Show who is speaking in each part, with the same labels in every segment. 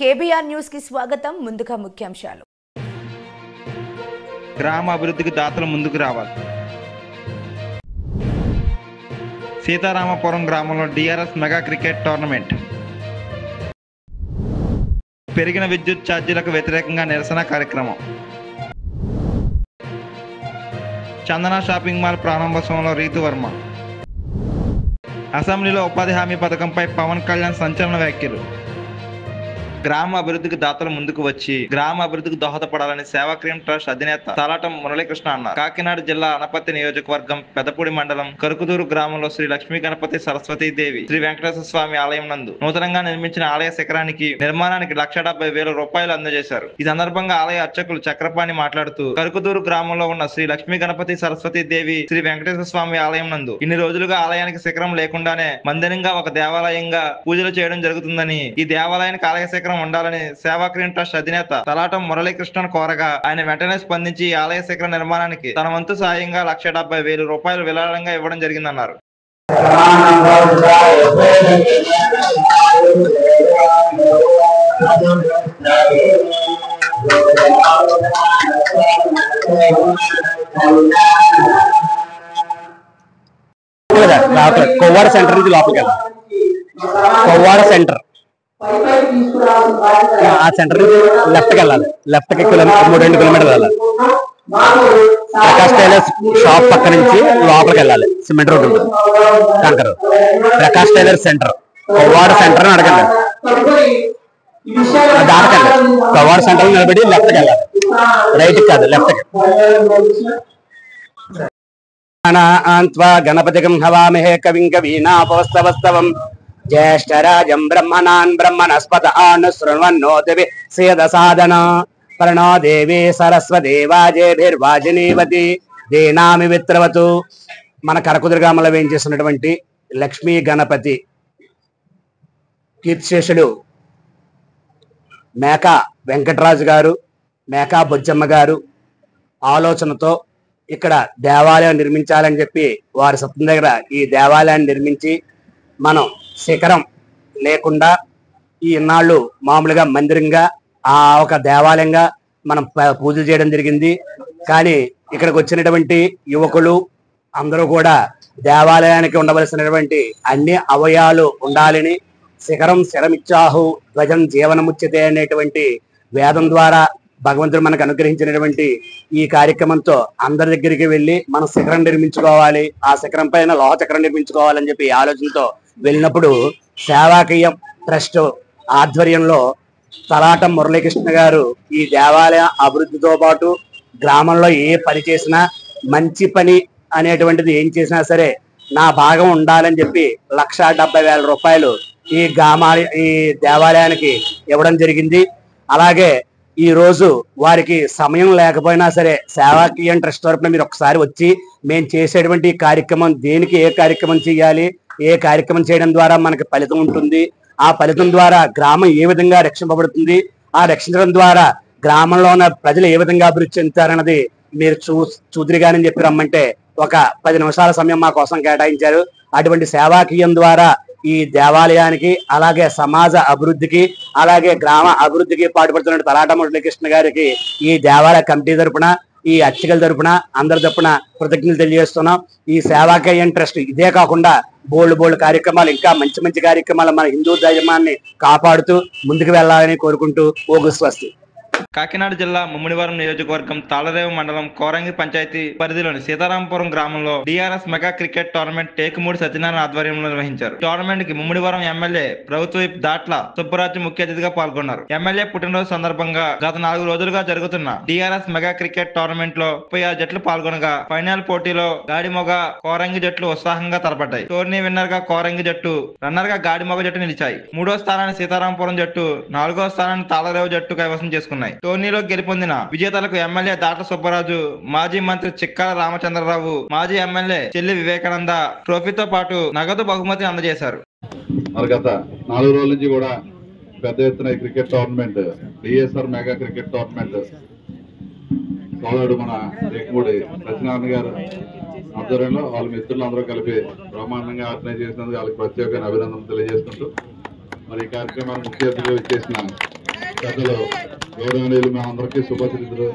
Speaker 1: KBR news కి స్వాగతం. ముందుగా ముఖ్యాంశాలు.
Speaker 2: గ్రామ అభివృద్ధికి దాతలు ముందుకు రావాలి. సీతారామపురం గ్రామంలో డిఆర్ఎస్ మెగా క్రికెట్ టోర్నమెంట్. పెరిగిన విద్యుత్ ఛార్జీలకు వ్యతిరేకంగా నిరసన కార్యక్రమం. చందన షాపింగ్ మాల్ ప్రారంభోత్సవంలో రీతువర్మ. అసెంబ్లీలో ఉపాధి హామీ పథకంపై పవన్ కళ్యాణ్ సంచలన వ్యాఖ్యలు. గ్రామ అభివృద్ధికి దాతలు ముందుకు వచ్చి గ్రామ అభివృద్ధికి దోహదపడాలని సేవాక్రియం ట్రస్ట్ అధినేత తలాటం మురళీకృష్ణ అన్నారు. కాకినాడ జిల్లా అనపర్తి నియోజకవర్గం పెదపూడి మండలం కరుకుదూరు గ్రామంలో శ్రీ లక్ష్మీ గణపతి సరస్వతీదేవి శ్రీ వెంకటేశ్వర స్వామి ఆలయం నందు నూతనంగా నిర్మించిన ఆలయ శిఖరానికి నిర్మాణానికి 1,70,000 రూపాయలు అందజేశారు. ఈ సందర్భంగా ఆలయ అర్చకులు చక్రపాణి మాట్లాడుతూ కరుకుదూరు గ్రామంలో ఉన్న శ్రీ లక్ష్మీ గణపతి సరస్వతీదేవి శ్రీ వెంకటేశ్వర స్వామి ఆలయం నందు ఇన్ని రోజులుగా ఆలయానికి శిఖరం లేకుండానే మందిరంగా ఒక దేవాలయంగా పూజలు చేయడం జరుగుతుందని, ఈ దేవాలయానికి ఆలయ శిఖరం ఉండాలని సేవాక్రియం ట్రస్ట్ అధినేత తలాటం మురళీకృష్ణను కోరగా ఆయన వెంటనే స్పందించి ఆలయ శిఖర నిర్మాణానికి తన వంతు సాయంగా 1,70,000 రూపాయలు విరాళంగా ఇవ్వడం జరిగిందన్నారు.
Speaker 3: కొవ్వాడ సెంటర్ నుంచి లోపలికి వెళ్ళాలి. కొవ్వాడ సెంటర్ ఆ సెంటర్ నుంచి లెఫ్ట్కి వెళ్ళాలి. లెఫ్ట్కి 2 కిలోమీటర్లు వెళ్ళాలి. ప్రకాష్ టైలర్స్ షాప్ పక్క నుంచి లోపలికి వెళ్ళాలి. సిమెంట్ రోడ్ ఉంటుంది, కంకర్. Prakash tailors centre, Kovvada centre అని అడగండి. దాటకండి. కొవ్వాడ సెంటర్ నిలబడి లెఫ్ట్కి వెళ్ళాలి. రైట్కి కాదు, లెఫ్ట్కి. గణపతికం హవామహే కవిం కవీనాపవస్తవస్తవం జ్యేష్ఠరాజం బ్రహ్మణాన్ బ్రహ్మణస్పత శృణ్వన్నోతిభి సేదసాదన ప్రణో దేవి సరస్వతి వాజేభిర్వాజినీవతి దేనామి విత్రవతు. మన కరకుదురు గ్రామంలో వేయించేసినటువంటి లక్ష్మీ గణపతి కీర్తిశేషుడు మేకా వెంకటరాజు గారు, మేకా బొజ్జమ్మ గారు ఆలోచనతో ఇక్కడ దేవాలయం నిర్మించాలని చెప్పి వారి సొంతం దగ్గర ఈ దేవాలయాన్ని నిర్మించి మనం శిఖరం లేకుండా ఈ ఇన్నాళ్ళు మామూలుగా మందిరంగా ఆ ఒక దేవాలయంగా మనం పూజలు చేయడం జరిగింది. కానీ ఇక్కడికి వచ్చినటువంటి యువకులు అందరూ కూడా దేవాలయానికి ఉండవలసినటువంటి అన్ని అవయాలు ఉండాలని, శిఖరం శిరమిచ్చాహు ధ్వజం జీవనముచ్యతే అనేటువంటి వేదం ద్వారా భగవంతుడు మనకు అనుగ్రహించినటువంటి ఈ కార్యక్రమంతో అందరి దగ్గరికి వెళ్ళి మనం శిఖరం నిర్మించుకోవాలి, ఆ శిఖరం పైన లోహ చక్రం నిర్మించుకోవాలని చెప్పి ఆలోచనతో వెళ్ళినప్పుడు సేవాకీయం ట్రస్ట్ ఆధ్వర్యంలో తలాటం మురళీకృష్ణ గారు ఈ దేవాలయ అభివృద్ధితో పాటు గ్రామంలో ఏ పని చేసినా మంచి పని అనేటువంటిది ఏం చేసినా సరే నా భాగం ఉండాలని చెప్పి 1,70,000 రూపాయలు ఈ దేవాలయానికి ఇవ్వడం జరిగింది. అలాగే ఈ రోజు వారికి సమయం లేకపోయినా సరే సేవాకీయం ట్రస్ట్ తరపున మీరు ఒకసారి వచ్చి మేము చేసేటువంటి కార్యక్రమం దేనికి ఏ కార్యక్రమం చేయాలి, ఏ కార్యక్రమం చేయడం ద్వారా మనకి ఫలితం ఉంటుంది, ఆ ఫలితం ద్వారా గ్రామం ఏ విధంగా రక్షింపబడుతుంది, ఆ రక్షించడం ద్వారా గ్రామంలో ఉన్న ప్రజలు ఏ విధంగా అభివృద్ధి చెందుతారన్నది మీరు చూదురుగానని చెప్పి రమ్మంటే ఒక 10 నిమిషాల సమయం మా కోసం కేటాయించారు. అటువంటి సేవాకీయం ద్వారా ఈ దేవాలయానికి అలాగే సమాజ అభివృద్ధికి అలాగే గ్రామ అభివృద్ధికి పాటుపడుతున్న తలాటం మురళీకృష్ణ గారికి ఈ దేవాలయ కమిటీ తరపున ఈ అర్చకుల తరపున అందరి తరపున కృతజ్ఞతలు తెలియజేస్తున్నాం. ఈ సేవాకీయం ట్రస్ట్ ఇదే కాకుండా బోల్డ్ కార్యక్రమాలు ఇంకా మంచి కార్యక్రమాలు మన హిందూ ధర్మాన్ని కాపాడుతూ ముందుకు వెళ్లాలని కోరుకుంటూ ఓగు స్వస్తి.
Speaker 2: కాకినాడ జిల్లా ముమ్మిడివరం నియోజకవర్గం తాళరేవు మండలం కోరంగి పంచాయతీ పరిధిలోని సీతారామపురం గ్రామంలో DRS mega cricket tournament Tekumudi Satyanarayana ఆధ్వర్యంలో నిర్వహించారు. టోర్నమెంట్ కి ముమ్మిడివరం ఎమ్మెల్యే ప్రభుత్వ విప్ దాట్ల సుబ్బరాజు ముఖ్య అతిథిగా పాల్గొన్నారు. ఎమ్మెల్యే పుట్టినరోజు సందర్భంగా గత 4 రోజులుగా జరుగుతున్న డిఆర్ఎస్ మెగా క్రికెట్ టోర్నమెంట్ లో 36 జట్లు పాల్గొనగా ఫైనల్ పోటీలో గాడిమొగ కోరంగి జట్లు ఉత్సాహంగా తలపడ్డాయి. టోర్నీ విన్నర్ గా కోరంగి జట్టు, రన్నర్ గా గాడిమొగ జట్టు నిలిచాయి. 3వ స్థానాన్ని సీతారామపురం జట్టు, 4వ స్థానాన్ని తాళరేవు జట్టు కైవసం చేసుకున్నాయి. టోర్నీలో గెలుపొందిన విజేతలకు ఎమ్మెల్యే దాట్ల సుబ్బరాజు, మాజీ మంత్రి చిక్కాల రామచంద్రరావు, మాజీ ఎమ్మెల్యే చెల్లి వివేకానంద ట్రోఫీతో పాటు నగదు బహుమతి అందజేశారు.
Speaker 4: గత 4 రోజుల నుంచి కూడా పెద్ద ఎత్తున cricket tournament DSR mega cricket tournament సోదరుడు మన టేకుమూడి సత్యనారాయణ గారు ఆధ్వర్యంలో వాళ్ళ మిత్రులు అందరూ కలిపి బ్రహ్మాండంగా ఆర్గనైజ్ చేసినందుకు వాళ్ళకి ప్రత్యేకమైన అభినందనలు తెలియజేసుకుంటూ మరి ఈ కార్యక్రమాన్ని ముఖ్య అతిథిగా ఇచ్చేసిన పెద్దలు గౌరవనీయులు మా అందరికీ శుభాశీస్సులు.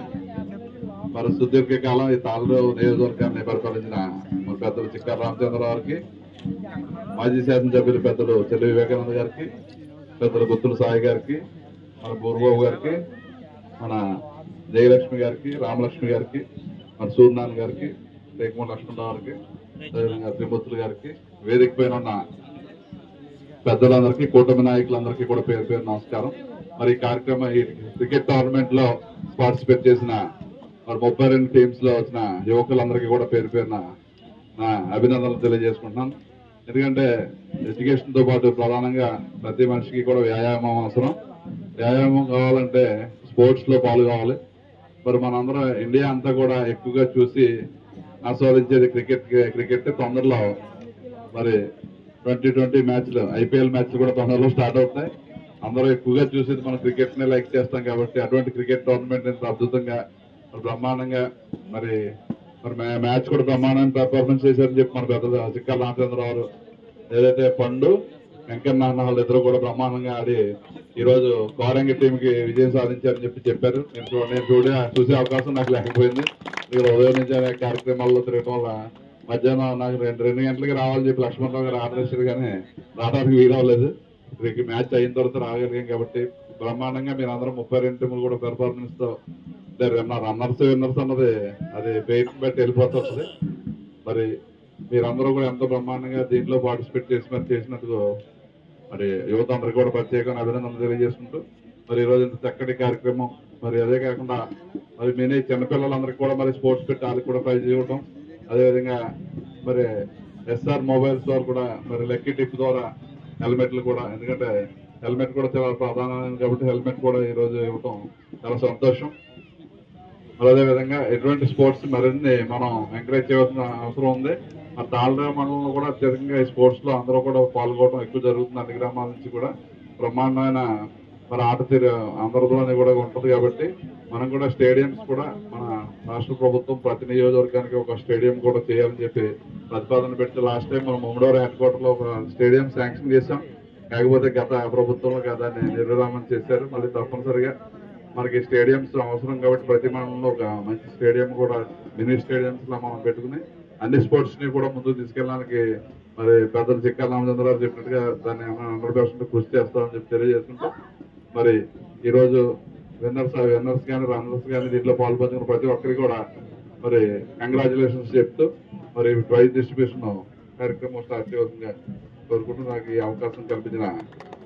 Speaker 4: మరి సుదీర్ఘకాలం ఈ తాళ్ళూరు నియోజకవర్గాన్ని పరిపాలించిన మన పెద్దలు చిక్కాల రామచంద్రరావు గారికి, మాజీ శాసనసభ్యులు పెద్దలు చెల్లి వివేకానంద గారికి, పెద్దలు గుత్తుల సాయి గారికి, మన బూర్బాబు గారికి, మన జయలక్ష్మి గారికి, రామలక్ష్మి గారికి, మన సూర్యనారాయణ గారికి, రేకుమూడి లక్ష్మణరావు గారికి, అదేవిధంగా త్రిమూర్తులు గారికి, వేదిక పైన ఉన్న పెద్దలందరికీ, కూటమి నాయకులందరికీ కూడా పేరు పేరు నమస్కారం. మరి ఈ కార్యక్రమం ఈ క్రికెట్ టోర్నమెంట్ లో పార్టిసిపేట్ చేసిన మరి 32 టీమ్స్ లో వచ్చిన యువకులందరికీ కూడా పేరు పేరున నా అభినందనలు తెలియజేసుకుంటున్నాను. ఎందుకంటే ఎడ్యుకేషన్ తో పాటు ప్రధానంగా ప్రతి మనిషికి కూడా వ్యాయామం అవసరం. వ్యాయామం కావాలంటే స్పోర్ట్స్ లో పాల్గొవాలి. మరి మనందరం ఇండియా అంతా కూడా ఎక్కువగా చూసి ఆస్వాదించేది క్రికెట్ తొందరలో మరి 2020 మ్యాచ్లు, ఐపీఎల్ మ్యాచ్లు కూడా తొందరలో స్టార్ట్ అవుతాయి. అందరూ ఎక్కువగా చూసేది మనం క్రికెట్ నే లైక్ చేస్తాం కాబట్టి అటువంటి క్రికెట్ టోర్నమెంట్ ఎంత అద్భుతంగా బ్రహ్మాండంగా మరి మ్యాచ్ కూడా బ్రహ్మాండంగా పెర్ఫార్మెన్స్ చేశారని చెప్పి మన పెద్ద చిక్కాల రామచంద్రరావు, ఏదైతే పండు వెంకన్న అన్న వాళ్ళు ఇద్దరు కూడా బ్రహ్మాండంగా ఆడి ఈ రోజు కోరంగి టీం కి విజయం సాధించారని చెప్పారు. నేను చూసే అవకాశం నాకు లేకపోయింది. ఇక్కడ ఉదయం నుంచి అనే కార్యక్రమాల్లో తిరగడం వల్ల మధ్యాహ్నం నాకు 2 గంటలకి రావాలని చెప్పి లక్ష్మణరావు గారు ఆర్డర్ చేశారు, కానీ రావడానికి వీలవలేదు. మ్యాచ్ అయిన తర్వాత రాగలిగాం కాబట్టి బ్రహ్మాండంగా మీరు అందరూ 32 టీములు కూడా పెర్ఫార్మెన్స్ తో రన్నర్స్ విన్నర్స్ అన్నది అది పెయిన్ బట్టి వెళ్ళిపోతుంది. మరి మీరందరూ కూడా ఎంతో బ్రహ్మాండంగా దీంట్లో పార్టిసిపేట్ చేసినందుకు మరి యువత అందరికీ కూడా ప్రత్యేకంగా అభినందనలు తెలియజేసుకుంటూ మరి ఈ రోజు ఇంత చక్కటి కార్యక్రమం. మరి అదే కాకుండా మరి మినీ చిన్నపిల్లలందరికీ కూడా మరి స్పోర్ట్స్ పెట్టి వాళ్ళకి కూడా ప్రైజ్ ఇవ్వడం, అదేవిధంగా మరి ఎస్ఆర్ మొబైల్స్ ద్వారా కూడా మరి లక్కీ టిప్ ద్వారా హెల్మెట్లు కూడా, ఎందుకంటే హెల్మెట్ కూడా చాలా ప్రధానమైనది కాబట్టి హెల్మెట్ కూడా ఈ రోజు ఇవ్వటం చాలా సంతోషం. మరి అదేవిధంగా ఎటువంటి స్పోర్ట్స్ మరిన్ని మనం ఎంకరేజ్ చేయాల్సిన అవసరం ఉంది. మరి తాళ్ళూరు మండలంలో కూడా అత్యధికంగా ఈ స్పోర్ట్స్ లో అందరూ కూడా పాల్గొనడం ఎక్కువ జరుగుతుంది. అన్ని గ్రామాల నుంచి కూడా బ్రహ్మాండమైన మరి ఆట తీరు అందరిలోనే కూడా ఉంటుంది కాబట్టి మనం కూడా స్టేడియంస్ కూడా మన రాష్ట్ర ప్రభుత్వం ప్రతి నియోజకవర్గానికి ఒక స్టేడియం కూడా చేయాలని చెప్పి ప్రతిపాదన పెట్టి లాస్ట్ టైం మనం ముమ్మడోర్ హెడ్ క్వార్టర్ లో ఒక స్టేడియం శాంక్షన్ చేశాం. కాకపోతే గత ప్రభుత్వంలో దాన్ని నిర్విరామం చేశారు. మళ్ళీ తప్పనిసరిగా మనకి స్టేడియంస్ అవసరం కాబట్టి ప్రతి మండలంలో ఒక మంచి స్టేడియం కూడా మినీ స్టేడియంస్ లో మనం పెట్టుకుని అన్ని స్పోర్ట్స్ ని కూడా ముందుకు తీసుకెళ్ళడానికి మరి పెద్దలు చిక్కాల రామచంద్రరావు చెప్పినట్టుగా దాన్ని 100% కృషి చేస్తామని చెప్పి తెలియజేస్తుంటాం. మరి ఈ రోజు విన్నర్స్ కానీ రన్నర్స్ కానీ దీంట్లో పాల్పంచుకున్న ప్రతి ఒక్కరికి కూడా మరి కంగ్రాచులేషన్స్ చెప్తూ మరి ప్రైజ్ డిస్ట్రిబ్యూషన్ కార్యక్రమం స్టార్ట్ చేయవలసిందిగా కోరుకుంటూ నాకు ఈ అవకాశం కల్పించిన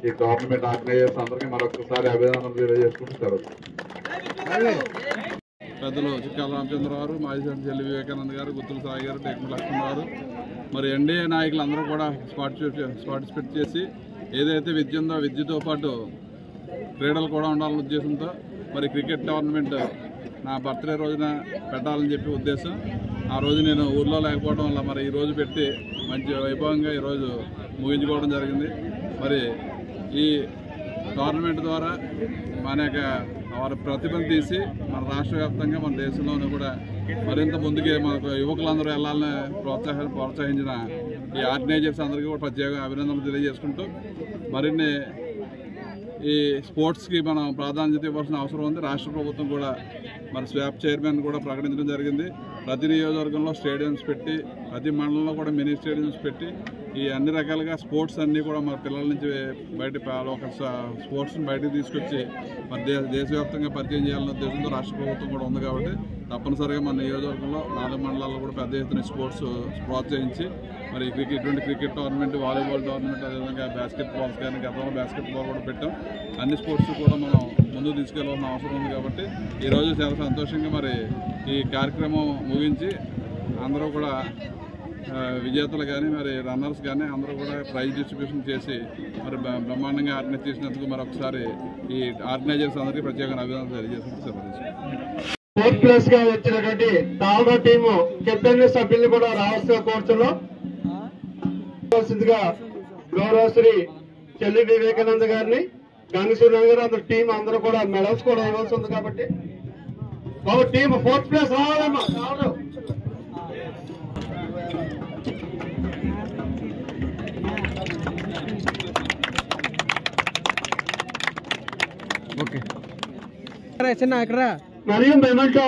Speaker 4: ఈ గవర్నమెంట్ ఆర్గనైజర్స్ అందరికీ మరొకసారి అభినందనలు తెలియజేసుకుంటారు.
Speaker 5: పెద్దలు చిక్కాల రామచంద్రరావు, మాజీ చెల్లి వివేకానంద గారు, గుత్తుల సాయి గారు, రేకుమూడి లక్ష్మణరావు గారు, మరి ఎన్డీఏ నాయకులందరూ కూడా పార్టిసిపేట్ చేసి ఏదైతే విద్య ఉందో విద్యతో పాటు క్రీడలు కూడా ఉండాలనే ఉద్దేశంతో మరి క్రికెట్ టోర్నమెంట్ నా బర్త్డే రోజున పెట్టాలని చెప్పి ఉద్దేశం. ఆ రోజు నేను ఊర్లో లేకపోవడం వల్ల మరి ఈ రోజు పెట్టి మంచి వైభవంగా ఈరోజు ముగించుకోవడం జరిగింది. మరి ఈ టోర్నమెంట్ ద్వారా మన యొక్క వారి ప్రతిభను తీసి మన రాష్ట్ర వ్యాప్తంగా మన దేశంలోనూ కూడా మరింత ముందుకే మనకు యువకులందరూ వెళ్ళాలని ప్రోత్సహించిన ఈ ఆర్గనైజర్స్ అందరికీ కూడా ప్రత్యేక అభినందనలు తెలియజేసుకుంటూ మరిన్ని ఈ స్పోర్ట్స్కి మనం ప్రాధాన్యత ఇవ్వాల్సిన అవసరం ఉంది. రాష్ట్ర ప్రభుత్వం కూడా మరి స్వాప్ చైర్మన్ కూడా ప్రకటించడం జరిగింది. ప్రతి నియోజకవర్గంలో స్టేడియంస్ పెట్టి ప్రతి మండలంలో కూడా మినీ స్టేడియంస్ పెట్టి ఈ అన్ని రకాలుగా స్పోర్ట్స్ అన్నీ కూడా మన పిల్లల నుంచి ఒక స్పోర్ట్స్ని బయటకు తీసుకొచ్చి మరి దేశవ్యాప్తంగా పరిచయం చేయాలనే ఉద్దేశంతో రాష్ట్ర ప్రభుత్వం కూడా ఉంది కాబట్టి తప్పనిసరిగా మన నియోజకవర్గంలో 4 మండలాల్లో కూడా పెద్ద ఎత్తున స్పోర్ట్స్ ప్రోత్సహించి మరి ఇటువంటి క్రికెట్ టోర్నమెంట్, వాలీబాల్ టోర్నమెంట్, అదేవిధంగా బాస్కెట్ బాల్స్ కానీ గతంలో బాస్కెట్ బాల్ కూడా పెట్టాం. అన్ని స్పోర్ట్స్ కూడా మనం ముందుకు తీసుకెళ్లాల్సిన అవసరం ఉంది కాబట్టి ఈరోజు చాలా సంతోషంగా మరి ఈ కార్యక్రమం ముగించి అందరూ కూడా విజేతలు కానీ మరి రన్నర్స్ కానీ అందరూ కూడా ప్రైజ్ డిస్ట్రిబ్యూషన్ చేసి మరి బ్రహ్మాండంగా ఆర్గనైజ్ చేసినందుకు మరొకసారి ఈ ఆర్గనైజర్స్ అందరికీ ప్రత్యేకంగా అభినందనలు తెలియజేస్తున్నారు.
Speaker 6: ఫోర్త్ ప్లేస్ గా వచ్చినటువంటి తాళ్ళూరు టీము కెప్టెన్ సభ్యుల్ని కూడా రావాల్సిన కోర్టులో గౌరవ శ్రీ చెల్లి వివేకానంద గారిని, గంగసూర్య గారు అందరు టీం అందరూ కూడా మెడల్స్ కూడా ఇవ్వాల్సి ఉంది కాబట్టి బాబు టీం 4th ప్లేస్ రావాలమ్మా.
Speaker 5: ఓకే.
Speaker 6: మరియు మెమెంటో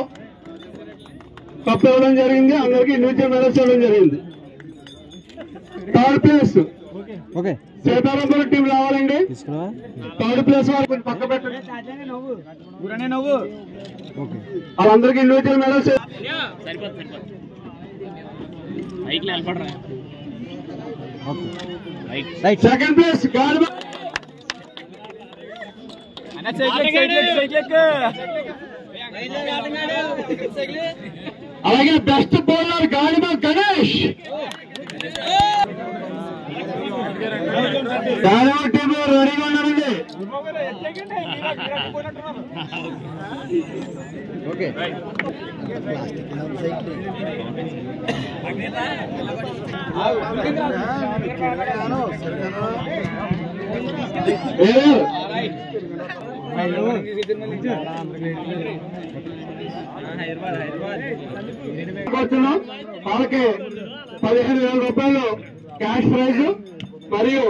Speaker 6: కప్ ఇవ్వడం జరిగింది. అందరికి ఇండివిజువల్ మెడల్స్ ఇవ్వడం జరిగింది. థర్డ్ ప్లేస్ సీతారాంపురం టీం రావాలండి. థర్డ్ ప్లేస్ వారు కొంచెం పక్క పెట్టండి. వాళ్ళందరికీ ఇండివిజువల్ మెడల్స్. సెకండ్ ప్లేస్ అలాగే బెస్ట్ బౌలర్ గాలిమ గణేష్. గాలిమ టీమ్ లో రెడీగా ఉన్నారండి. వాళ్ళకి 15,000 రూపాయలు క్యాష్ ప్రైజ్ మరియు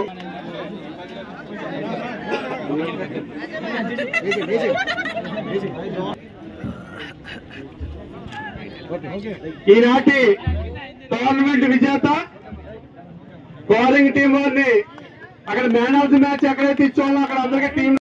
Speaker 6: ఈనాటి టోర్నమెంట్ విజేత బౌలింగ్ టీం వారిని అక్కడ మ్యాన్ ఆఫ్ ది మ్యాచ్ ఎక్కడైతే ఇచ్చామో అక్కడ అందరికీ టీం.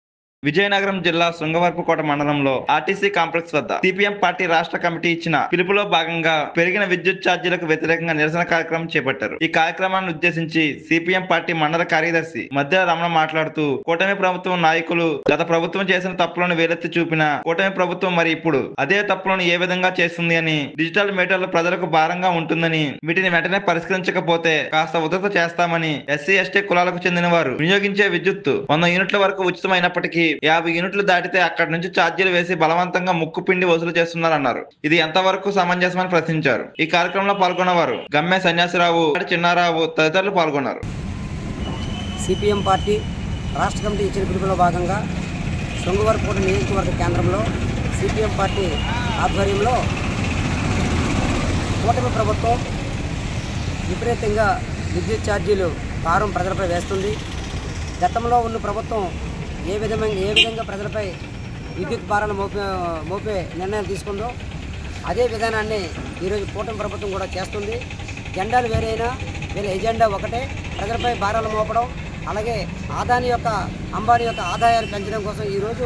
Speaker 2: విజయనగరం జిల్లా శృంగవరపుకోట మండలంలో ఆర్టీసీ కాంప్లెక్స్ వద్ద సిపిఎం పార్టీ రాష్ట్ర కమిటీ ఇచ్చిన పిలుపులో భాగంగా పెరిగిన విద్యుత్ ఛార్జీలకు వ్యతిరేకంగా నిరసన కార్యక్రమం చేపట్టారు. ఈ కార్యక్రమాన్ని ఉద్దేశించి సిపిఎం పార్టీ మండల కార్యదర్శి మధ్య రమణ మాట్లాడుతూ కూటమి ప్రభుత్వం నాయకులు గత ప్రభుత్వం చేసిన తప్పులను వేలెత్తి చూపిన కూటమి ప్రభుత్వం మరి ఇప్పుడు అదే తప్పులను ఏ విధంగా చేస్తుంది అని, డిజిటల్ మీటర్లు ప్రజలకు భారంగా ఉంటుందని, వీటిని వెంటనే పరిష్కరించకపోతే కాస్త ఉధృత చేస్తామని, ఎస్సీ ఎస్టీ కులాలకు చెందిన వారు వినియోగించే విద్యుత్తు 100 యూనిట్ల వరకు ఉచితమైనప్పటికీ 50 యూనిట్లు దాటితే అక్కడి నుంచి ఛార్జీలు వేసి బలవంతంగా ముక్కు పిండి వసూలు చేస్తున్నారన్నారు. ఇది ఎంతవరకు సమంజసమని ప్రశ్నించారు. ఈ కార్యక్రమంలో పాల్గొన్నవారు గమ్మె సన్యాసిరావు, చిన్నారావు తదితరులు పాల్గొన్నారు.
Speaker 7: సిపిఎం పార్టీ రాష్ట్ర కమిటీ ఇచ్చిన పిలుపులో భాగంగా శృంగవరపుకోట నియోజకవర్గ కేంద్రంలో సిపిఎం పార్టీ ఆధ్వర్యంలో కూటమి ప్రభుత్వం విపరీతంగా విద్యుత్ ఛార్జీలు భారం ప్రజలపై వేస్తుంది. గతంలో ఉన్న ప్రభుత్వం ఏ విధంగా ప్రజలపై విద్యుత్ భారాన్ని మోపే నిర్ణయాలు తీసుకుందో అదే విధానాన్ని ఈరోజు కూటమి ప్రభుత్వం కూడా చేస్తుంది. జెండాలు వేరైనా వీళ్ళ ఎజెండా ఒకటే, ప్రజలపై భారాలు మోపడం. అలాగే అంబానీ యొక్క ఆదాయాలు పెంచడం కోసం ఈరోజు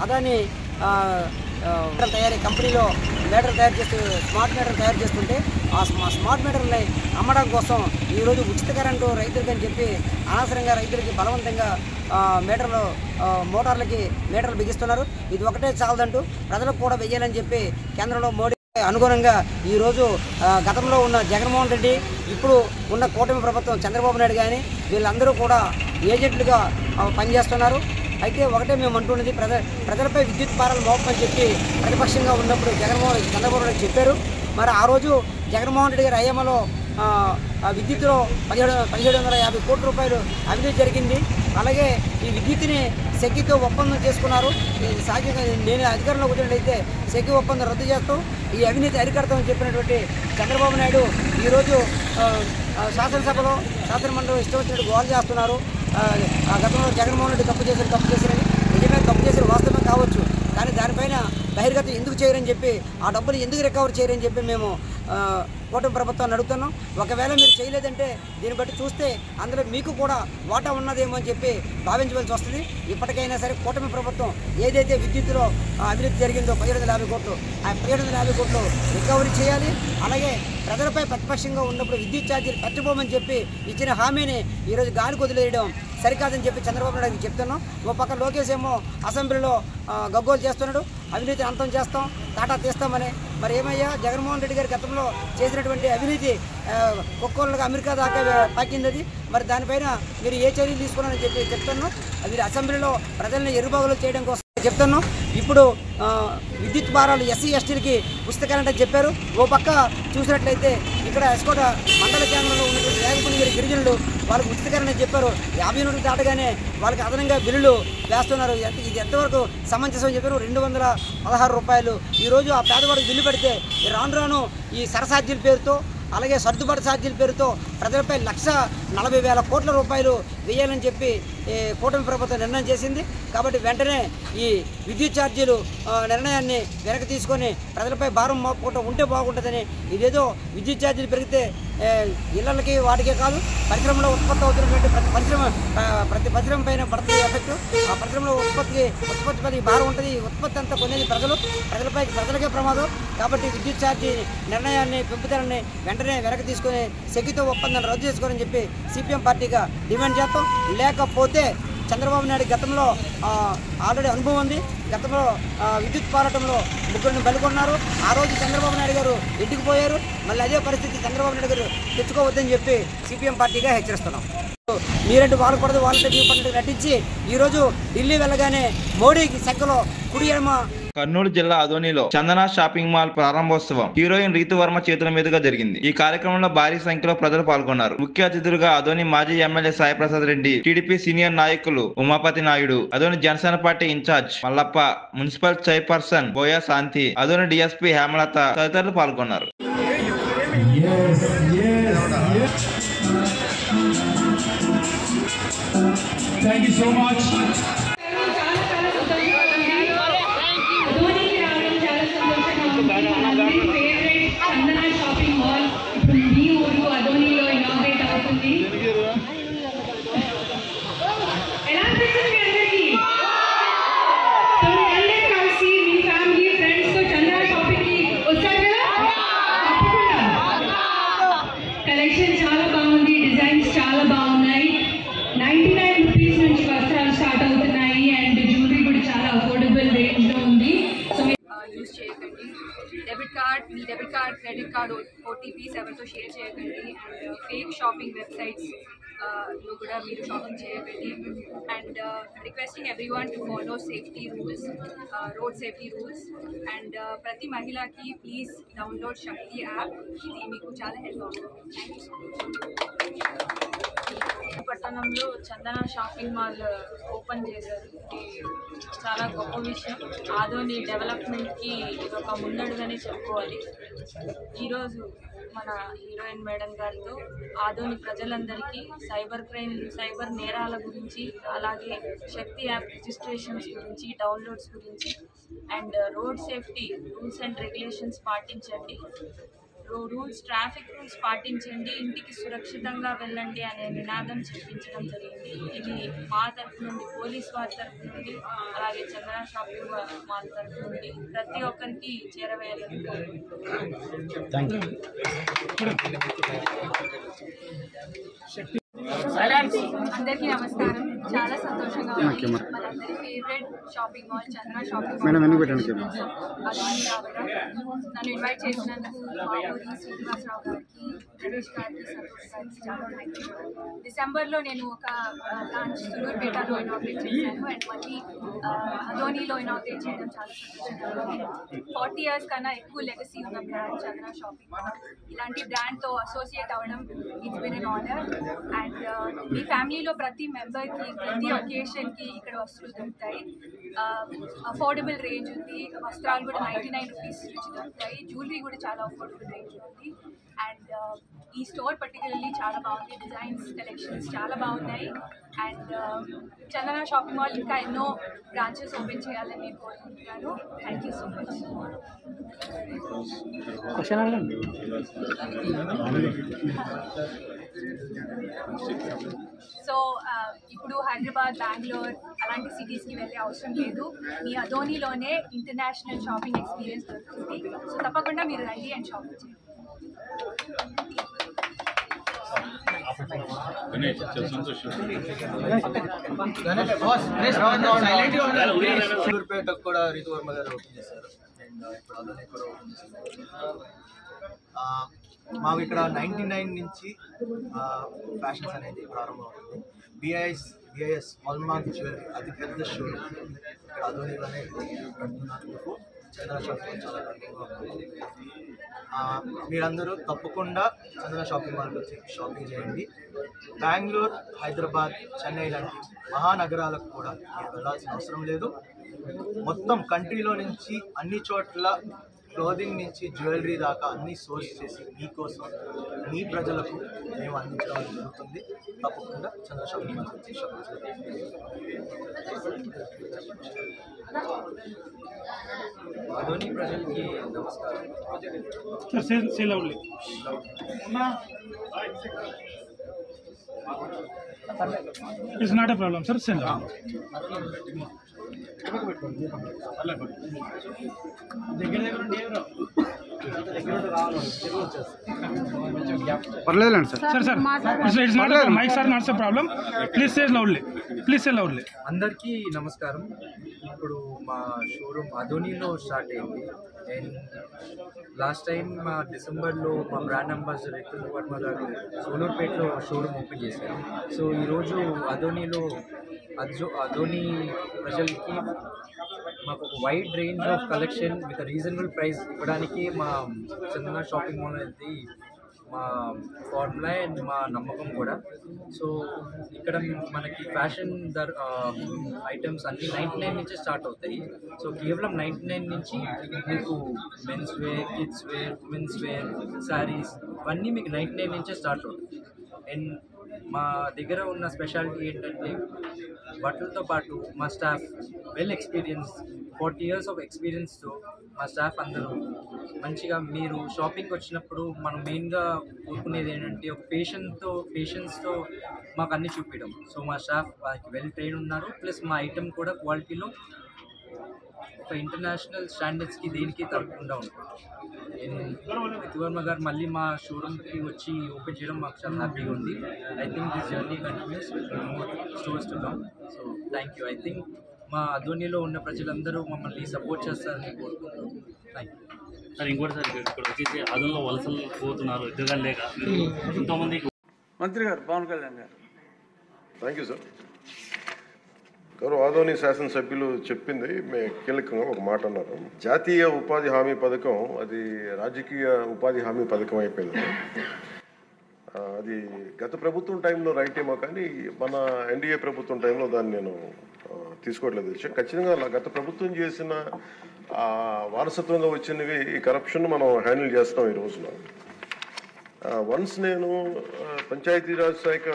Speaker 7: అదాని తయారీ కంపెనీలో స్మార్ట్ మీటర్ తయారు చేస్తుంటే ఆ స్మార్ట్ మీటర్ని అమ్మడం కోసం ఈరోజు ఉచిత కరెంటు రైతులకి అని చెప్పి అనవసరంగా రైతులకి బలవంతంగా మోటార్లకి మీటర్లు బిగిస్తున్నారు. ఇది ఒకటే చాలదంటూ ప్రజలకు కూడా వెయ్యాలని చెప్పి కేంద్రంలో మోడీ అనుగుణంగా ఈరోజు గతంలో ఉన్న జగన్మోహన్ రెడ్డి, ఇప్పుడు ఉన్న కూటమి ప్రభుత్వం చంద్రబాబు నాయుడు కానీ వీళ్ళందరూ కూడా ఏజెంట్లుగా పనిచేస్తున్నారు. అయితే ఒకటే మేము అంటున్నది, ప్రజలపై విద్యుత్ భారాలు మోపని చెప్పి ప్రతిపక్షంగా ఉన్నప్పుడు చంద్రబాబు నాయుడు చెప్పారు. మరి ఆ రోజు జగన్మోహన్ రెడ్డి గారి హయాంలో విద్యుత్తులో 1750 కోట్ల రూపాయలు అవినీతి జరిగింది. అలాగే ఈ విద్యుత్తుని సెక్కితో ఒప్పందం చేసుకున్నారు. నేను అధికారంలోకి వచ్చినట్టయితే సెక్కి ఒప్పందం రద్దు చేస్తాం, ఈ అవినీతి అరికడతామని చెప్పినటువంటి చంద్రబాబు నాయుడు ఈరోజు శాసనమండలిలో ఇష్టం వచ్చినట్టు గోల్ చేస్తున్నారు. గతంలో జగన్మోహన్ రెడ్డి తప్పు చేశారని నిజమే తప్పు చేసిన వాస్తవం కావచ్చు, కానీ దానిపైన బహిర్గతం ఎందుకు చేయరని చెప్పి, ఆ డబ్బులు ఎందుకు రికవర్ చేయరని చెప్పి మేము కూటమి ప్రభుత్వాన్ని అడుగుతున్నాం. ఒకవేళ మీరు చేయలేదంటే దీన్ని బట్టి చూస్తే అందులో మీకు కూడా వాటా ఉన్నదేమో అని చెప్పి భావించవలసి వస్తుంది. ఇప్పటికైనా సరే కూటమి ప్రభుత్వం ఏదైతే విద్యుత్తులో అభివృద్ధి జరిగిందో 1750 కోట్లు, ఆ 1750 కోట్లు రికవరీ చేయాలి. అలాగే ప్రజలపై ప్రతిపక్షంగా ఉన్నప్పుడు విద్యుత్ ఛార్జీలు పెట్టబోమని చెప్పి ఇచ్చిన హామీని ఈరోజు గాలికి వదిలేయడం సరికాదని చెప్పి చంద్రబాబు నాయుడు చెప్తున్నాం. ఓ పక్క లోకేష్ ఏమో అసెంబ్లీలో గగ్గోలు చేస్తున్నాడు, అవినీతి అంతం చేస్తాం, టాటా తీస్తామని. మరి ఏమయ్యా, జగన్మోహన్ రెడ్డి గారి గతంలో చేసినటువంటి అవినీతి కుక్కలకు అమెరికా దాకా పాకింది అది. మరి దానిపైన మీరు ఏ చర్యలు తీసుకున్నారని చెప్పి చెప్తున్నాం. మీరు అసెంబ్లీలో ప్రజల్ని ఎరుబాగులు చేయడం కోసం చెప్తున్నాం. ఇప్పుడు విద్యుత్ భారాలు ఎస్సీ ఎస్టీలకి ఉచిత కరెంట్ అని చెప్పారు. ఓ పక్క చూసినట్లయితే ఇక్కడ ఎస్కోట మండల కేంద్రంలో ఉన్నటువంటి రేగపునిగిరి గిరిజనులు వాళ్ళకి ఉచిత కరెంట్ అని చెప్పారు. 50 యూనిట్లు దాటగానే వాళ్ళకి అదనంగా బిల్లులు వేస్తున్నారు. ఇది ఎంతవరకు సమంజసం అని చెప్పారు. 216 రూపాయలు ఈరోజు ఆ పేదవాడికి బిల్లు పెడితే రాను ఈ సరసాధ్యుల పేరుతో, అలాగే సర్దుబాటు ఛార్జీల పేరుతో ప్రజలపై 1,40,000 కోట్ల రూపాయలు వేయాలని చెప్పి కూటమి ప్రభుత్వం నిర్ణయం చేసింది. కాబట్టి వెంటనే ఈ విద్యుత్ ఛార్జీలు నిర్ణయాన్ని వెనక్కి తీసుకొని ప్రజలపై భారం మోపకుండా ఉంటే బాగుంటుందని. ఇదేదో విద్యుత్ ఛార్జీలు పెరిగితే ఇళ్ళకి వాటికే కాదు, పరిశ్రమలో ఉత్పత్తి అవుతున్నటువంటి ప్రతి పరిశ్రమ పైన పడుతుంది ఎఫెక్ట్. ఆ పరిశ్రమలో ఉత్పత్తిపై భారం ఉంటుంది. ఈ ఉత్పత్తి అంతా కొనేది ప్రజలకే ప్రమాదం. కాబట్టి విద్యుత్ ఛార్జీ నిర్ణయాన్ని పెంపుదలని వెంటనే వెనక్కి తీసుకొని సెగితో ఒప్పందాన్ని రద్దు చేసుకోవాలని చెప్పి సిపిఎం పార్టీగా డిమాండ్ చేస్తాం. లేకపోతే చంద్రబాబు నాయుడు గతంలో ఆల్రెడీ అనుభవం ఉంది. గతంలో విద్యుత్ పోరాటంలో ముగ్గురిని బలికొన్నారు. ఆ రోజు చంద్రబాబు నాయుడు గారు ఇంటికి పోయారు. మళ్ళీ అదే పరిస్థితి చంద్రబాబు నాయుడు గారు తెచ్చుకోవద్దని చెప్పి సిపిఎం పార్టీగా హెచ్చరిస్తున్నాం. మీరంటూ వాడకూడదు, వాళ్ళంటే మీ పన్నట్టు నటించి ఈరోజు ఢిల్లీ వెళ్ళగానే మోడీకి సంఖ్యలో కుడి ఎడమ.
Speaker 2: కర్నూలు జిల్లా ఆదోనిలో చందన షాపింగ్ మాల్ ప్రారంభోత్సవం హీరోయిన్ రీతు వర్మ చేతుల మీదుగా జరిగింది. ఈ కార్యక్రమంలో భారీ సంఖ్యలో ప్రజలు పాల్గొన్నారు. ముఖ్య అతిథులుగా ఆదోని మాజీ MLA Saiprasad Reddy, TDP senior నాయకులు Umapathi Naidu, Adoni Janasena party incharge Mallappa, municipal chairperson Boya Shanti, Adoni DSP Hemalatha తదితరులు పాల్గొన్నారు.
Speaker 8: Thank you so much. Chandana shopping mall ఇప్పుడు మీ ఊరు అదోనిలో ఇనాగ్రేట్ అవుతుంది. ఎలా అనిపిస్తుంది అందరికీ? సో మీరందరూ కలిసి మీ ఫ్యామిలీ ఫ్రెండ్స్తో చందన షాపింగ్కి వచ్చారు కదా? తప్పకుండా. కలెక్షన్ చాలా బాగుంది, డిజైన్స్ చాలా బాగున్నాయి. 99 రూపీస్ నుంచి వస్త్రాలు స్టార్ట్ అవుతున్నాయి అండ్ జ్యువెలరీ కూడా చాలా అఫోర్డబుల్ రేంజ్లో ఉంది. సో
Speaker 9: యూజ్ చేయకండి. Debit card credit card OTPs ఎవరితో షేర్ చేయకండి. అండ్ ఫేక్ షాపింగ్ వెబ్సైట్స్ లో కూడా మీరు షాపింగ్ చేయకండి. And requesting everyone to follow safety rules, road safety rules. And ప్రతి మహిళకి ప్లీజ్ డౌన్లోడ్ శక్తి యాప్. ఇది మీకు చాలా హెల్ప్ అవుతుంది. Thank you so much. పట్టణంలో చందన షాపింగ్ మాల్ ఓపెన్ చేశారు. చాలా గొప్ప విషయం. ఆదోని డెవలప్మెంట్కి ఇది ఒక ముందడుగానే చెప్పుకోవాలి. ఈరోజు మన హీరోయిన్ మేడం గారితో ఆదోని ప్రజలందరికీ సైబర్ నేరాల గురించి, అలాగే శక్తి యాప్ రిజిస్ట్రేషన్స్ గురించి, డౌన్లోడ్స్ గురించి and road safety rules and regulations పాటించండి. ట్రాఫిక్ రూల్స్ పాటించండి, ఇంటికి సురక్షితంగా వెళ్ళండి అనే నినాదం చెప్పించడం జరిగింది. ఇది మా తరఫు నుండి, పోలీస్ వారి తరఫు నుండి, అలాగే చందన షాపింగ్ మాల్ తరఫు నుండి ప్రతి ఒక్కరికి చేరవేయాలని అందరికీ నమస్కారం. చాలా సంతోషంగా ఉంది. మనందరి ఫేవరెట్ షాపింగ్ మాల్ చందన షాపింగ్ మాల్ అదోని రావడం, నన్ను ఇన్వైట్ చేసినందుకు మా ఊరి శ్రీనివాసరావు గారికి, రమేష్ గారికి, సంతోష్ గారికి చాలా థ్యాంక్ యూ. డిసెంబర్లో నేను ఒక బ్రాంచ్ సులూరుపేటలో ఇనాగ్రేట్ చేశాను అండ్ మళ్ళీ అదోనిలో ఇనాగ్రేట్ చేయడం చాలా సంతోషంగా ఉంది. 40 years కన్నా ఎక్కువ లెగసీ ఉన్న బ్రాండ్ చందన షాపింగ్ మాల్. ఇలాంటి బ్రాండ్తో అసోసియేట్ అవ్వడం it's been an honour. And మీ ఫ్యామిలీలో ప్రతి మెంబర్కి ప్రతి ఒకేషన్కి ఇక్కడ వస్తువులు దొరుకుతాయి. అఫోర్డబుల్ రేంజ్ ఉంది. వస్త్రాలు కూడా 99 రూపీస్ నుంచి దొరుకుతాయి. జ్యువెలరీ కూడా చాలా అఫోర్డబుల్ రేంజ్ ఉంది. అండ్ ఈ స్టోర్ పర్టికులర్లీ చాలా బాగుంది. డిజైన్స్, కలెక్షన్స్ చాలా బాగున్నాయి. అండ్ చందన షాపింగ్ మాల్ ఇంకా ఎన్నో బ్రాంచెస్ ఓపెన్ చేయాలని నేను కోరుకుంటున్నాను. Thank you so much. So ఇప్పుడు హైదరాబాద్, బెంగళూరు అలాంటి సిటీస్కి వెళ్ళే అవసరం లేదు. మీ అదోనిలోనే ఇంటర్నేషనల్ షాపింగ్ ఎక్స్పీరియన్స్ దొరుకుతుంది. సో తప్పకుండా మీరు రండి అండ్ షాపింగ్ చేయండి.
Speaker 10: సులూరుపేటకు కూడా రీతు వర్మ గారు ఓపెన్ చేశారు అండ్ ఇప్పుడు అదోని కూడా ఓపెన్ చేశారు. మాకు ఇక్కడ 99 నుంచి ఫ్యాషన్స్ అనేది ప్రారంభమవుతుంది. బిఐఎస్ హాల్మార్క్ జ్యువెలరీ అతి పెద్ద షో ఇక్కడ అదోనిలోనే పెడుతున్నందుకు చందన షాపింగ్ చాలా గర్వంగా ఉంది. మీరందరూ తప్పకుండా చందన షాపింగ్ మాల్కి వచ్చి షాపింగ్ చేయండి. బెంగళూరు, హైదరాబాద్, చెన్నై లాంటి మహానగరాలకు కూడా మీరు వెళ్ళాల్సిన అవసరం లేదు. మొత్తం కంట్రీలో నుంచి అన్ని చోట్ల క్లోదింగ్ నుంచి జ్యువెలరీ దాకా అన్ని సోర్స్ చేసి మీకోసం మీ ప్రజలకు మేము అందించడం జరుగుతుంది. తప్పకుండా చంద్ర షాపింగ్ మాల్ వచ్చి షాపింగ్ అదోని ప్రజలకి నమస్కారం.
Speaker 11: It's not a problem, sir. Send out.
Speaker 6: పర్లేదులేండి sir.
Speaker 11: Sir, it's not a problem. Mics are not a problem. Please say loudly. Please say loudly.
Speaker 10: అందరికీ నమస్కారం. ఇప్పుడు మా షోరూమ్ అదోనిలో స్టార్ట్ అయింది. అండ్ లాస్ట్ టైం మా డిసెంబర్లో మా బ్రాండ్ అంబాసిడర్ రితుల్ వర్మ గారు సోలూర్పేటలో షోరూమ్ ఓపెన్ చేశారు. సో ఈరోజు అదోనిలో అదోని ప్రజలకి మాకు ఒక wide range of collection with reasonable price ఇవ్వడానికి మా చందన షాపింగ్ మాల్ అనేది మా ఫార్ములా అండ్ మా నమ్మకం కూడా. సో ఇక్కడ మనకి ఫ్యాషన్ ఐటమ్స్ అన్ని 99 నుంచే స్టార్ట్ అవుతాయి. సో కేవలం 99 నుంచి మీకు men's wear, kids wear, women's wear, saris ఇవన్నీ మీకు 99 నుంచే స్టార్ట్ అవుతాయి. అండ్ మా దగ్గర ఉన్న స్పెషాలిటీ ఏంటంటే బట్టలతో పాటు మా staff well experience 40 years of ఎక్స్పీరియన్స్తో మా స్టాఫ్ అందరూ మంచిగా మీరు షాపింగ్కి వచ్చినప్పుడు మనం మెయిన్గా కోరుకునేది ఏంటంటే ఒక పేషెన్స్తో మాకు అన్నీ చూపించడం. సో మా స్టాఫ్ వాళ్ళకి వెల్ ట్రైన్ ఉన్నారు. ప్లస్ మా ఐటెం కూడా క్వాలిటీలో ఒక ఇంటర్నేషనల్ స్టాండర్డ్స్కి దేనికి తగ్గకుండా ఉంటుంది. రితువర్మ గారు మళ్ళీ మా షోరూమ్కి వచ్చి ఓపెన్ చేయడం మాకు చాలా హ్యాపీగా ఉంది. I think this journey continues with more stores to come. So thank you. I think మా అదోనిలో ఉన్న ప్రజలందరూ మమ్మల్ని సపోర్ట్ చేస్తారని కోరుకుంటున్నాను. Thank you
Speaker 12: sir. ఇంకోటి సార్, ఇక్కడ వచ్చేసి అదోనిలో వలసలు పోతున్నారు ఉద్యోగాలు లేక ఎంతోమంది.
Speaker 13: మంత్రి గారు పవన్ కళ్యాణ్ గారు.
Speaker 14: Thank you sir. గౌరవ ఆదోని శాసనసభ్యులు చెప్పింది కీలకంగా ఒక మాట అన్నారు. జాతీయ ఉపాధి హామీ పథకం అది రాజకీయ ఉపాధి హామీ పథకం అయిపోయింది. అది గత ప్రభుత్వం టైంలో రైట్ ఏమో కానీ మన ఎన్డీఏ ప్రభుత్వం టైంలో దాన్ని నేను తీసుకోవట్లేదు. ఖచ్చితంగా గత ప్రభుత్వం చేసిన వారసత్వంగా వచ్చినవి ఈ కరప్షన్ మనం హ్యాండిల్ చేస్తాం ఈ రోజున. వన్స్ నేను పంచాయతీరాజ్ శాఖ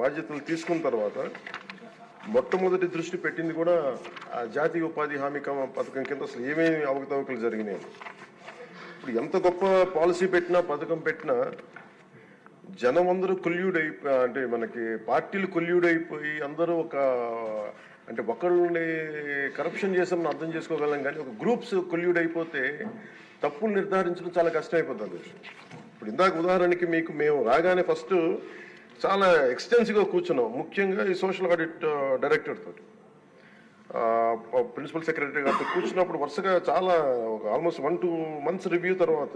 Speaker 14: బాధ్యతలు తీసుకున్న తర్వాత మొట్టమొదటి దృష్టి పెట్టింది కూడా జాతీయ ఉపాధి హామీ పథకం కింద అసలు ఏమేమి అవకతవకలు జరిగినాయి. ఇప్పుడు ఎంత గొప్ప పాలసీ పెట్టినా పథకం పెట్టినా జనం అందరూ అంటే మనకి పార్టీలు కొల్యూడైపోయి అందరూ అంటే ఒకళ్ళని కరప్షన్ చేసామని అర్థం చేసుకోగలం కానీ ఒక గ్రూప్స్ కొల్యూడైపోతే తప్పులు నిర్ధారించడం చాలా కష్టమైపోతుంది. ఇప్పుడు ఇందాక ఉదాహరణకి మేము రాగానే ఫస్ట్ చాలా ఎక్స్టెన్సివ్గా కూర్చున్నాం. ముఖ్యంగా ఈ సోషల్ ఆడిట్ డైరెక్టర్ తోటి ప్రిన్సిపల్ సెక్రటరీ గారితో కూర్చున్నప్పుడు వరుసగా చాలా ఆల్మోస్ట్ 1-2 months రివ్యూ తర్వాత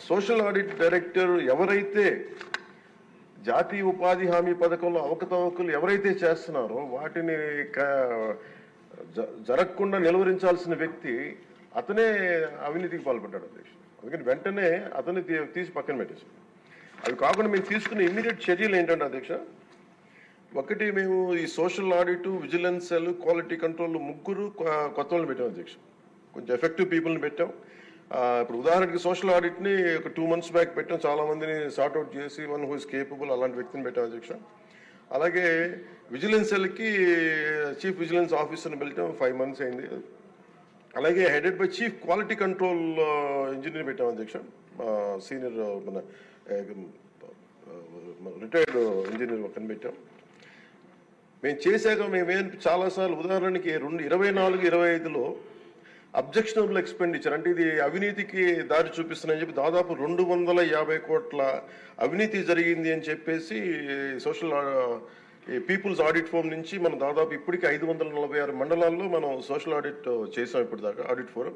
Speaker 14: సోషల్ ఆడిట్ డైరెక్టర్ ఎవరైతే జాతీయ ఉపాధి హామీ పథకంలో అవకతవకలు ఎవరైతే చేస్తున్నారో వాటిని జరగకుండా నిలువరించాల్సిన వ్యక్తి అతనే అవినీతికి పాల్పడ్డాడు అధ్యక్ష. అందుకని వెంటనే అతన్ని తీసి పక్కన పెట్టేశాం. అవి కాకుండా మేము తీసుకున్న ఇమ్మీడియట్ చర్యలు ఏంటంటే అధ్యక్ష, ఒకటి మేము ఈ social audit, vigilance cell, quality control 3 కొత్త వాళ్ళని పెట్టాం అధ్యక్ష. కొంచెం ఎఫెక్టివ్ పీపుల్ని పెట్టాం. ఇప్పుడు ఉదాహరణకి సోషల్ ఆడిట్ని ఒక 2 months బ్యాక్ పెట్టాం. చాలా మందిని సార్ట్అవుట్ చేసి వన్ హూ ఇస్ కేపబుల్ అలాంటి వ్యక్తిని పెట్టాం అధ్యక్ష. అలాగే విజిలెన్స్ సెల్కి చీఫ్ విజిలెన్స్ ఆఫీసర్ని పెట్టాం. 5 months అయింది. అలాగే headed by chief quality control engineer పెట్టాం అధ్యక్ష. సీనియర్ మన రిటైర్డ్ ఇంజనీర్ ఒకరిని పెట్టాం. మేము చేశాక మేమేం చాలాసార్లు ఉదాహరణకి 2024-25లో అబ్జెక్షనబుల్ ఎక్స్పెండిచర్ అంటే ఇది అవినీతికి దారి చూపిస్తుందని చెప్పి దాదాపు 250 కోట్ల అవినీతి జరిగింది అని చెప్పేసి సోషల్ పీపుల్స్ ఆడిట్ ఫోరం నుంచి మనం దాదాపు ఇప్పటికీ 546 మండలాల్లో మనం సోషల్ ఆడిట్ చేసాం ఇప్పుడు దాకా ఆడిట్ ఫోరం.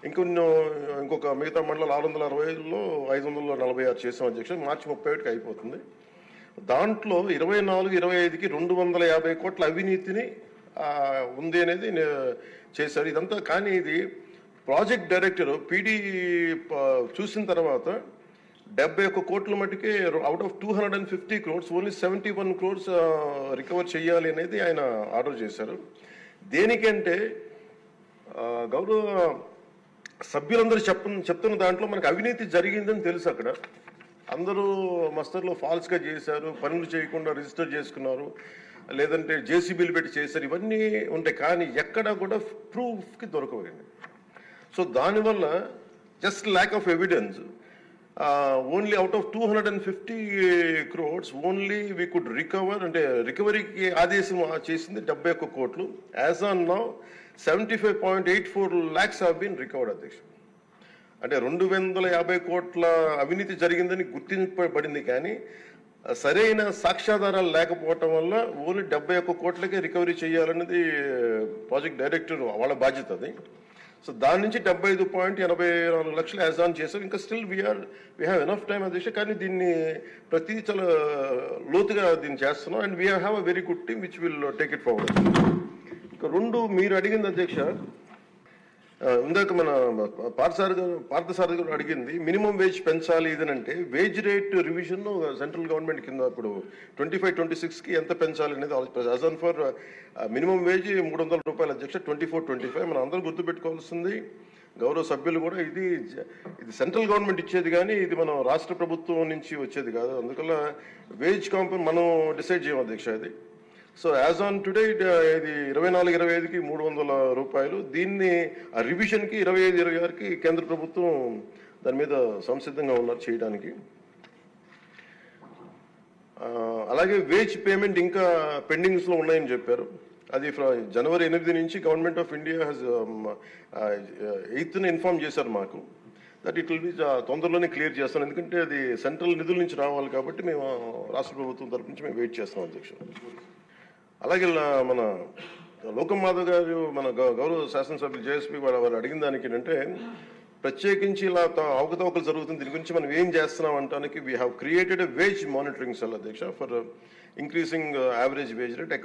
Speaker 14: ఇంకొక మిగతా మండలాలు 665లో 546 చేసాం అధ్యక్ష. మార్చి 31కి అయిపోతుంది. దాంట్లో 24-25కి 250 కోట్ల అవినీతిని ఉంది అనేది చేశారు. ఇదంతా కానీ ఇది ప్రాజెక్ట్ డైరెక్టర్ పీడీ చూసిన తర్వాత 71 కోట్ల మటుకే out of 250 crores only 71 crores recover చేయాలి అనేది ఆయన ఆర్డర్ చేశారు. దేనికంటే గౌరవ సభ్యులందరూ చెప్తున్న దాంట్లో మనకు అవినీతి జరిగిందని తెలుసు. అక్కడ అందరూ మస్తర్లో ఫాల్స్గా చేశారు, పనులు చేయకుండా రిజిస్టర్ చేసుకున్నారు, లేదంటే జేసీబీలు పెట్టి చేశారు, ఇవన్నీ ఉంటాయి. కానీ ఎక్కడా కూడా ప్రూఫ్కి దొరకవండి. సో దానివల్ల just lack of evidence, only out of 250 crores only we could recover, అంటే రికవరీకి ఆదేశం చేసింది 71 కోట్లు. As on now 75.84 lakhs have been recovered అధ్యక్ష. అంటే 250 కోట్ల అవినీతి జరిగిందని గుర్తింపబడింది, కానీ సరైన సాక్ష్యాధారాలు లేకపోవటం వల్ల ఓన్లీ 71 కోట్లకే రికవరీ చేయాలన్నది ప్రాజెక్ట్ డైరెక్టర్ వాళ్ళ బాధ్యత అది. సో దాని నుంచి 75.84 లక్షలు యాజ్ ఆన్ చేశారు. ఇంకా still we have enough time అధ్యక్ష. కానీ దీన్ని ప్రతి చాలా లోతుగా దీన్ని చేస్తున్నాం. And we have a very good team which will take it forward. ఇంకా రెండు మీరు అడిగింది అధ్యక్ష, ఇందాక మన పార్థసారథి గారు అడిగింది మినిమం వేజ్ పెంచాలి ఇదనంటే, wage rate revision central government కింద ఇప్పుడు 25-26కి ఎంత పెంచాలి అనేది as on for minimum wage 300 రూపాయలు అధ్యక్ష. 24-25 మనం అందరూ గుర్తుపెట్టుకోవాల్సింది, గౌరవ సభ్యులు కూడా, ఇది సెంట్రల్ గవర్నమెంట్ ఇచ్చేది కానీ ఇది మనం రాష్ట్ర ప్రభుత్వం నుంచి వచ్చేది కాదు. అందువల్ల వేజ్ మనం డిసైడ్ చేయం అధ్యక్ష ఇది. సో యాజ్ ఆన్ టుడే ఇది 24-25కి 300 రూపాయలు. దీన్ని ఆ రివిజన్కి 25-26కి కేంద్ర ప్రభుత్వం దాని మీద సంసిద్ధంగా ఉన్నారు చేయడానికి. అలాగే వేజ్ పేమెంట్ ఇంకా పెండింగ్స్లో ఉన్నాయని చెప్పారు. అది జనవరి 8 నుంచి government of India has 8th inform చేశారు మాకు, దట్ ఇట్ విల్ బి తొందరలోనే క్లియర్ చేస్తాం. ఎందుకంటే అది సెంట్రల్ నిధుల నుంచి రావాలి కాబట్టి మేము రాష్ట్ర ప్రభుత్వం తరఫు నుంచి మేము వెయిట్ చేస్తాం అధ్యక్ష. అలాగే మన లోకం మాధవ్ గారు, మన గౌరవ శాసనసభ్యులు జేఎస్పీ వారు అడిగిన దానికి ఏంటంటే, ప్రత్యేకించి ఇలా అవకతవకలు జరుగుతుంది, దీని గురించి మనం ఏం చేస్తున్నాం అంటానికి we have created a wage monitoring cell అధ్యక్ష for increasing average wage rate.